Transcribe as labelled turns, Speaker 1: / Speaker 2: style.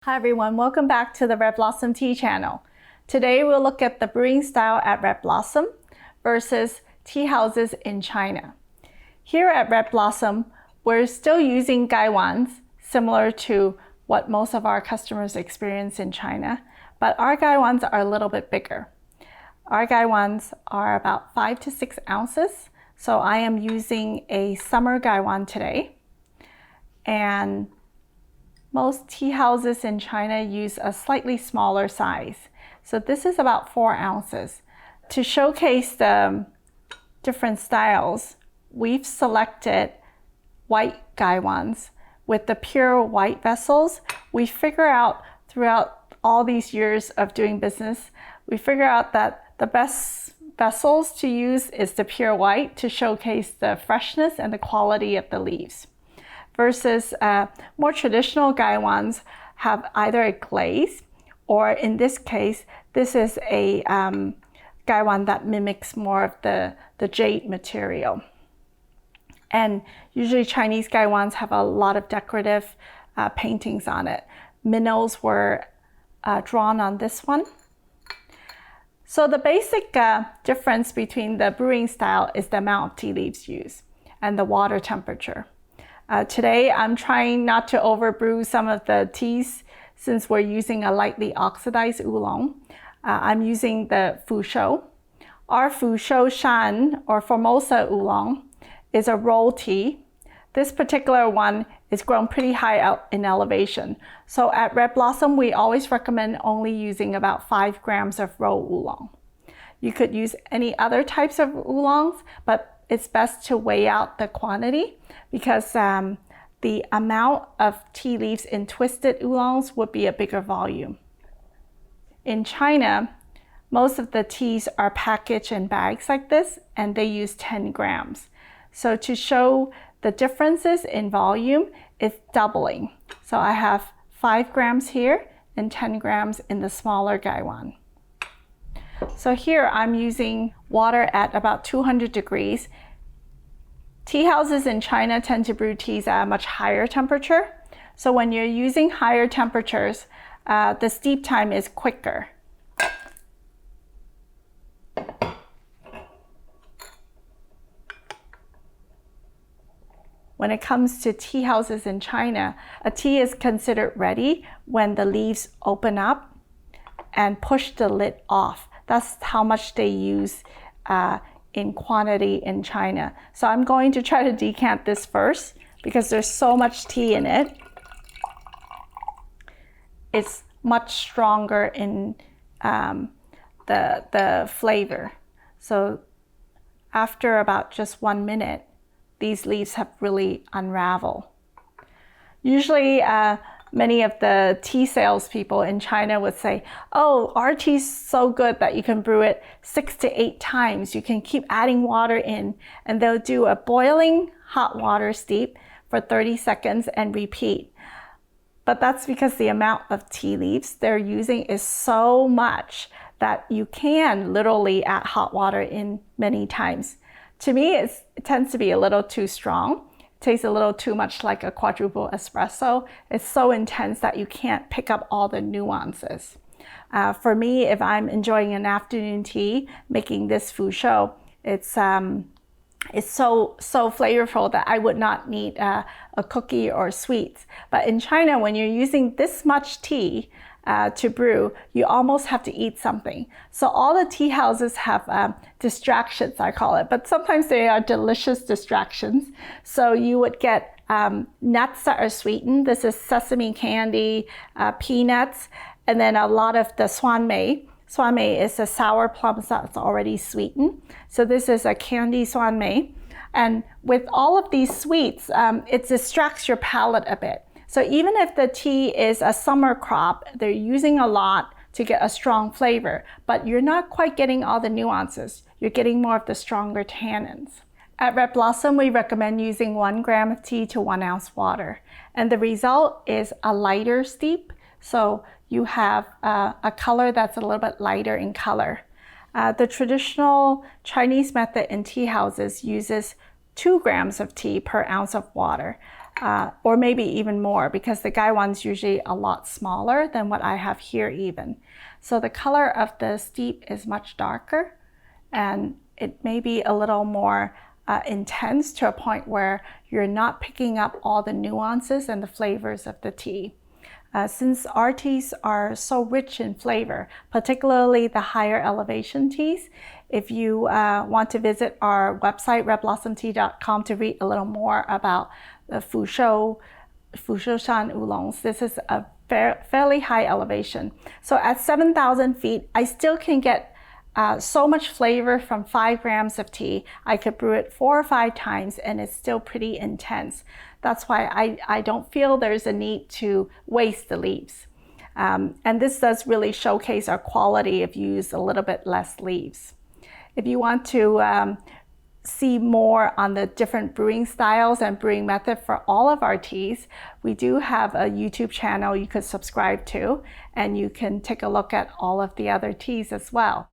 Speaker 1: Hi everyone, welcome back to the Red Blossom Tea channel. Today we'll look at the brewing style at Red Blossom versus tea houses in China. Here at Red Blossom, we're still using GAIWANs, similar to what most of our customers experience in China, but our GAIWANs are a little bit bigger. Our GAIWANs are about 5 to 6 ounces, so I am using a summer GAIWAN today. And most tea houses in China use a slightly smaller size. So this is about 4 ounces. To showcase the different styles, we've selected white GAIWANs. With the pure white vessels, we figure out throughout all these years of doing business, we figure out that the best vessels to use is the pure white to showcase the freshness and the quality of the leaves. Versus more traditional GAIWANs have either a glaze, or in this case, this is a GAIWAN that mimics more of the jade material. And usually Chinese GAIWANs have a lot of decorative paintings on it. Minnows were drawn on this one. So the basic difference between the brewing style is the amount of tea leaves used and the water temperature. Today, I'm trying not to overbrew some of the teas since we're using a lightly oxidized oolong. I'm using the SHOU. Our SHOU SHAN, or Formosa oolong, is a roll tea. This particular one is grown pretty high out in elevation. So at Red Blossom, we always recommend only using about 5 grams of roll oolong. You could use any other types of oolongs, but it's best to weigh out the quantity because the amount of tea leaves in twisted oolongs would be a bigger volume. In China, most of the teas are packaged in bags like this, and they use 10 grams. So to show the differences in volume, it's doubling. So I have 5 grams here and 10 grams in the smaller GAIWAN. So here I'm using water at about 200 degrees. Tea houses in China tend to brew teas at a much higher temperature. So when you're using higher temperatures, the steep time is quicker. When it comes to tea houses in China, a tea is considered ready when the leaves open up and push the lid off. That's how much they use in quantity in China. So I'm going to try to decant this first because there's so much tea in it. It's much stronger in the flavor. So after about just 1 minute, these leaves have really unraveled. Usually, many of the tea salespeople in China would say, oh, our tea's so good that you can brew it 6 to 8 times. You can keep adding water in, and they'll do a boiling hot water steep for 30 seconds and repeat. But that's because the amount of tea leaves they're using is so much that you can literally add hot water in many times. To me, it tends to be a little too strong. Tastes a little too much like a quadruple espresso. It's so intense that you can't pick up all the nuances. For me, if I'm enjoying an afternoon tea, making this SHOU, it's so flavorful that I would not need a cookie or sweets. But in China, when you're using this much tea to brew, you almost have to eat something. So all the tea houses have distractions, I call it, but sometimes they are delicious distractions. So you would get nuts that are sweetened. This is sesame candy, peanuts, and then a lot of the suanmei. Suanmei is a sour plum that's already sweetened. So this is a candy suanmei. And with all of these sweets, it distracts your palate a bit. So even if the tea is a summer crop, they're using a lot to get a strong flavor, but you're not quite getting all the nuances. You're getting more of the stronger tannins. At Red Blossom, we recommend using 1 gram of tea to 1 ounce water. And the result is a lighter steep. So you have a color that's a little bit lighter in color. The traditional Chinese method in tea houses uses 2 grams of tea per ounce of water. or maybe even more, because the GAIWAN is usually a lot smaller than what I have here even. So the color of the steep is much darker, and it may be a little more intense to a point where you're not picking up all the nuances and the flavors of the tea. Since our teas are so rich in flavor, particularly the higher elevation teas, if you want to visit our website, redblossomtea.com, to read a little more about the SHOU, SHAN oolongs, this is a fairly high elevation. So at 7,000 feet, I still can get so much flavor from 5 grams of tea. I could brew it 4 or 5 times and it's still pretty intense. That's why I don't feel there's a need to waste the leaves. And this does really showcase our quality if you use a little bit less leaves. If you want to see more on the different brewing styles and brewing method for all of our teas, we do have a YouTube channel you could subscribe to, and you can take a look at all of the other teas as well.